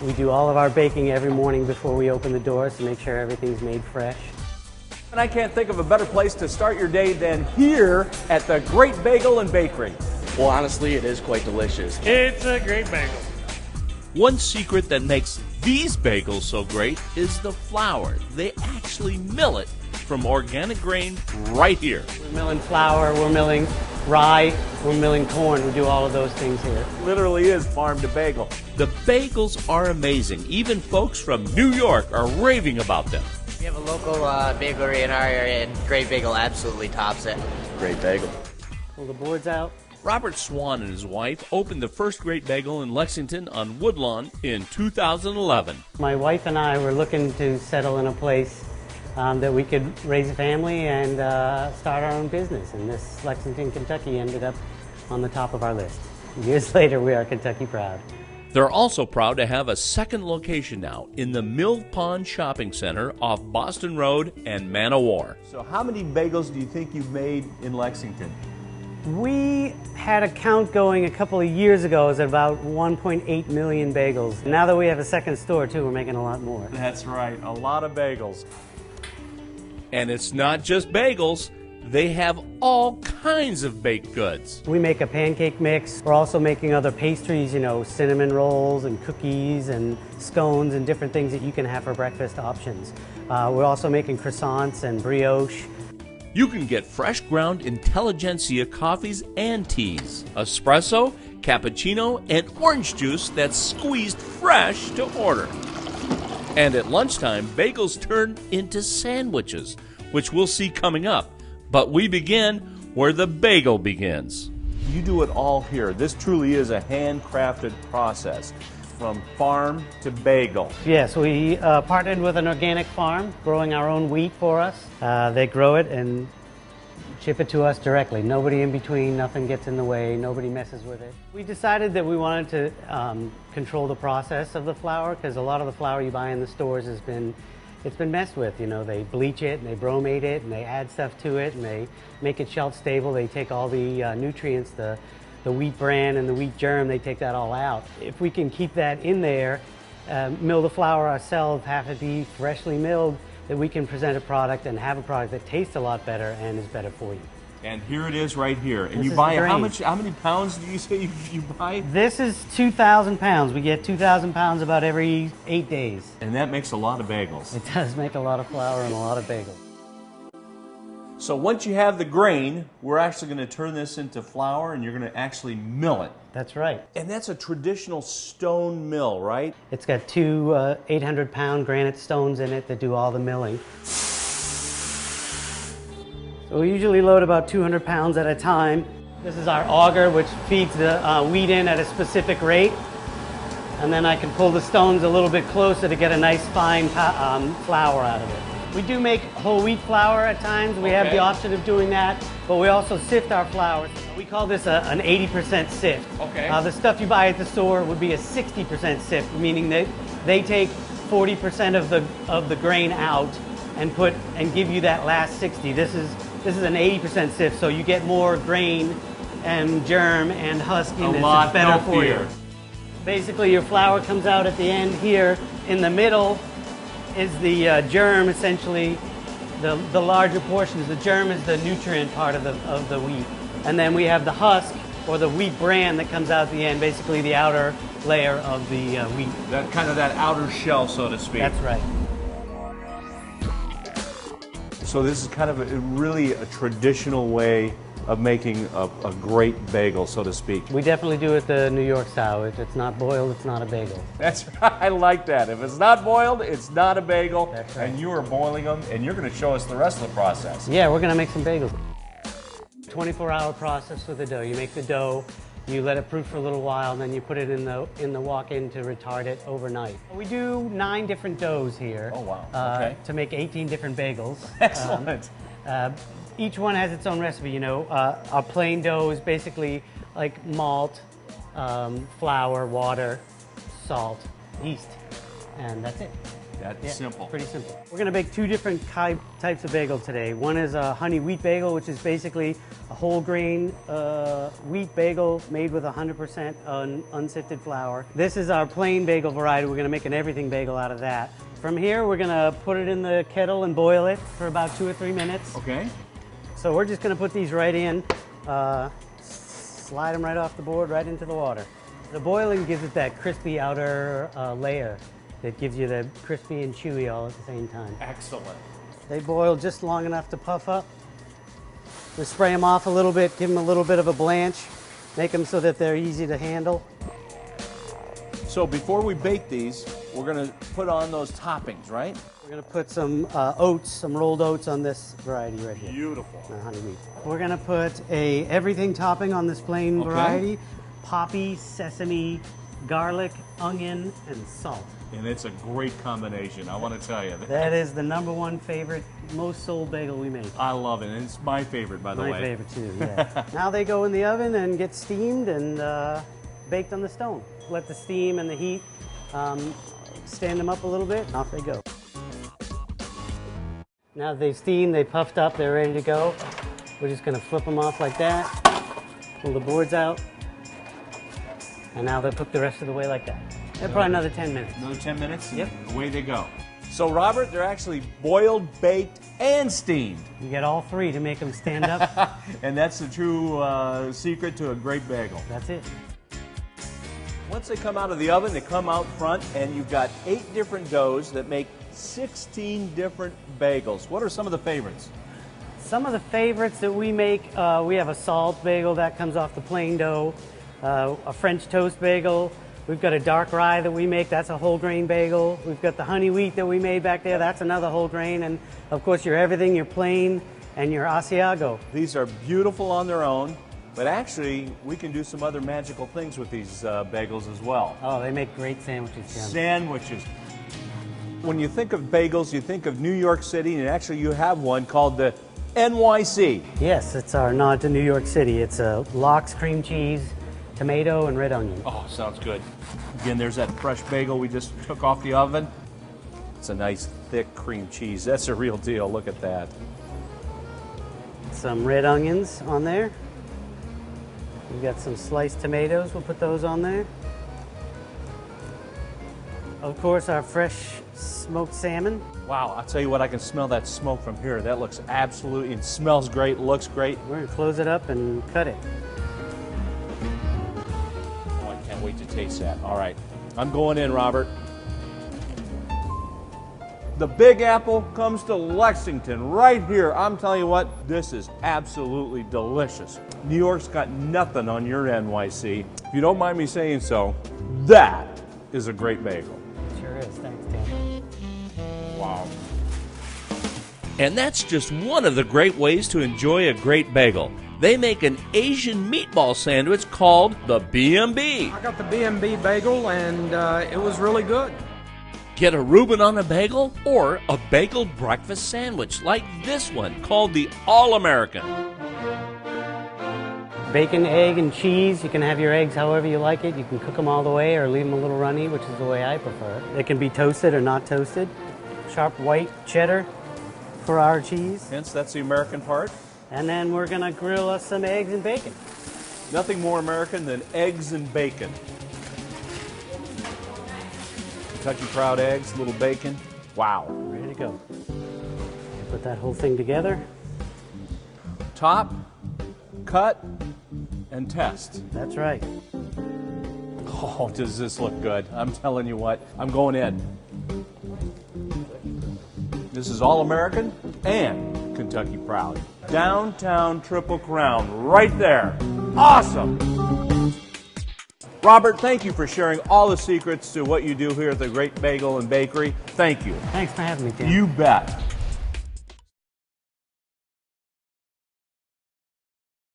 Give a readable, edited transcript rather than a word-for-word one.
We do all of our baking every morning before we open the doors to make sure everything's made fresh. And I can't think of a better place to start your day than here at the Great Bagel and Bakery. Well, honestly, it is quite delicious. It's a great bagel. One secret that makes these bagels so great is the flour. They actually mill it from organic grain right here. We're milling flour, we're milling rye, we're milling corn. We do all of those things here. Literally is farm to bagel. The bagels are amazing. Even folks from New York are raving about them. We have a local bakery in our area, and Great Bagel absolutely tops it. Great bagel. Pull the boards out. Robert Swan and his wife opened the first Great Bagel in Lexington on Woodlawn in 2011. My wife and I were looking to settle in a place that we could raise a family and start our own business. And this Lexington, Kentucky ended up on the top of our list. Years later, we are Kentucky proud. They're also proud to have a second location now in the Mill Pond Shopping Center off Boston Road and Man o' War. So how many bagels do you think you've made in Lexington? We had a count going a couple of years ago. It was about 1.8 million bagels. Now that we have a second store too, we're making a lot more. That's right, a lot of bagels. And it's not just bagels. They have all kinds of baked goods. We make a pancake mix. We're also making other pastries, you know, cinnamon rolls and cookies and scones and different things that you can have for breakfast options. We're also making croissants and brioche. You can get fresh ground intelligentsia coffees and teas, espresso, cappuccino, and orange juice that's squeezed fresh to order. And at lunchtime, bagels turn into sandwiches, which we'll see coming up. But we begin where the bagel begins. You do it all here. This truly is a handcrafted process from farm to bagel. Yes, we partnered with an organic farm growing our own wheat for us. They grow it and ship it to us directly. Nobody in between, nothing gets in the way, nobody messes with it. We decided that we wanted to control the process of the flour because a lot of the flour you buy in the stores it's been messed with. You know, they bleach it and they bromate it and they add stuff to it and they make it shelf stable. They take all the nutrients, the wheat bran and the wheat germ, they take that all out. If we can keep that in there, mill the flour ourselves, have it be freshly milled, that we can present a product and have a product that tastes a lot better and is better for you. And here it is right here. And This you is buy grain. how many pounds do you say you buy? This is 2,000 pounds. We get 2,000 pounds about every 8 days. And that makes a lot of bagels. It does make a lot of flour and a lot of bagels. So once you have the grain, we're actually going to turn this into flour and you're going to actually mill it. That's right. And that's a traditional stone mill, right? It's got two 800-pound granite stones in it that do all the milling. So we usually load about 200 pounds at a time. This is our auger, which feeds the wheat in at a specific rate. And then I can pull the stones a little bit closer to get a nice fine flour out of it. We do make whole wheat flour at times. We have the option of doing that, but we also sift our flour. We call this an 80% sift. Okay. The stuff you buy at the store would be a 60% sift, meaning that they take 40% of the grain out and give you that last 60. This is an 80% sift, so you get more grain and germ and husk in this. It's better for you. Basically, your flour comes out at the end here. In the middle is the germ, essentially. The larger portion is the germ, is the nutrient part of the wheat. And then we have the husk, or the wheat bran, that comes out at the end, basically the outer layer of the wheat. That kind of that outer shell, so to speak. That's right. So this is kind of really a traditional way of making a great bagel, so to speak. We definitely do it the New York style. If it's not boiled, it's not a bagel. That's right. I like that. If it's not boiled, it's not a bagel. That's right. And you are boiling them, and you're going to show us the rest of the process. Yeah, we're going to make some bagels. 24-hour process with the dough. You make the dough, you let it proof for a little while, and then you put it in the walk-in to retard it overnight. We do 9 different doughs here. Oh, wow. Okay. To make 18 different bagels. Excellent. Each one has its own recipe. You know, our plain dough is basically like malt, flour, water, salt, yeast, and that's it. That's simple. Pretty simple. We're going to bake two different types of bagel today. One is a honey wheat bagel, which is basically a whole grain wheat bagel made with 100% unsifted flour. This is our plain bagel variety. We're going to make an everything bagel out of that. From here, we're going to put it in the kettle and boil it for about 2 or 3 minutes. Okay. So we're just going to put these right in, slide them right off the board, right into the water. The boiling gives it that crispy outer layer that gives you the crispy and chewy all at the same time. Excellent. They boil just long enough to puff up. We spray them off a little bit, give them a little bit of a blanch, make them so that they're easy to handle. So before we bake these, we're going to put on those toppings, right? We're going to put some oats, some rolled oats on this variety right here. Beautiful. Honey wheat. We're going to put a everything topping on this plain variety. Poppy, sesame, garlic, onion, and salt. And it's a great combination, I want to tell you. That is the #1 favorite, most sold bagel we make. I love it, and it's my favorite, by the way. My favorite too, yeah. Now they go in the oven and get steamed and baked on the stone. Let the steam and the heat stand them up a little bit, and off they go. Now they've steamed, they puffed up, they're ready to go. We're just going to flip them off like that, pull the boards out, and now they'll cook the rest of the way like that. Probably another 10 minutes. Another 10 minutes? Yep. Away they go. So, Robert, they're actually boiled, baked, and steamed. You get all three to make them stand up. And that's the true secret to a great bagel. That's it. Once they come out of the oven, they come out front, and you've got 8 different doughs that make 16 different bagels. What are some of the favorites? Some of the favorites that we make, we have a salt bagel that comes off the plain dough, a French toast bagel. We've got a dark rye that we make, that's a whole grain bagel. We've got the honey wheat that we made back there, that's another whole grain. And of course your everything, your plain, and your Asiago. These are beautiful on their own, but actually we can do some other magical things with these bagels as well. Oh, they make great sandwiches, Jim. Sandwiches. When you think of bagels, you think of New York City, and actually you have one called the NYC. Yes, it's our nod to New York City. It's a lox, cream cheese, tomato, and red onion. Oh, sounds good. Again, there's that fresh bagel we just took off the oven. It's a nice thick cream cheese. That's a real deal. Look at that. Some red onions on there. We've got some sliced tomatoes. We'll put those on there. Of course, our fresh smoked salmon. Wow, I'll tell you what, I can smell that smoke from here. That looks absolutely, it smells great, looks great. We're going to close it up and cut it. Oh, I can't wait to taste that. All right, I'm going in, Robert. The Big Apple comes to Lexington right here. I'm telling you what, this is absolutely delicious. New York's got nothing on your NYC. If you don't mind me saying so, that is a great bagel. Sure is. Thanks, Tim. Wow. And that's just one of the great ways to enjoy a great bagel. They make an Asian meatball sandwich called the B&B. I got the B&B bagel, and it was really good. Get a Reuben on a bagel or a bagel breakfast sandwich like this one called the All-American. Bacon, egg, and cheese. You can have your eggs however you like it. You can cook them all the way or leave them a little runny, which is the way I prefer. They can be toasted or not toasted. Sharp white cheddar for our cheese. Hence, that's the American part. And then we're going to grill us some eggs and bacon. Nothing more American than eggs and bacon. Kentucky Proud eggs, little bacon. Wow. Ready to go. Put that whole thing together. Top, cut, and test. That's right. Oh, does this look good? I'm telling you what, I'm going in. This is All-American and Kentucky Proud. Downtown Triple Crown, right there. Awesome! Robert, thank you for sharing all the secrets to what you do here at the Great Bagel and Bakery. Thank you. Thanks for having me, Tim. You bet.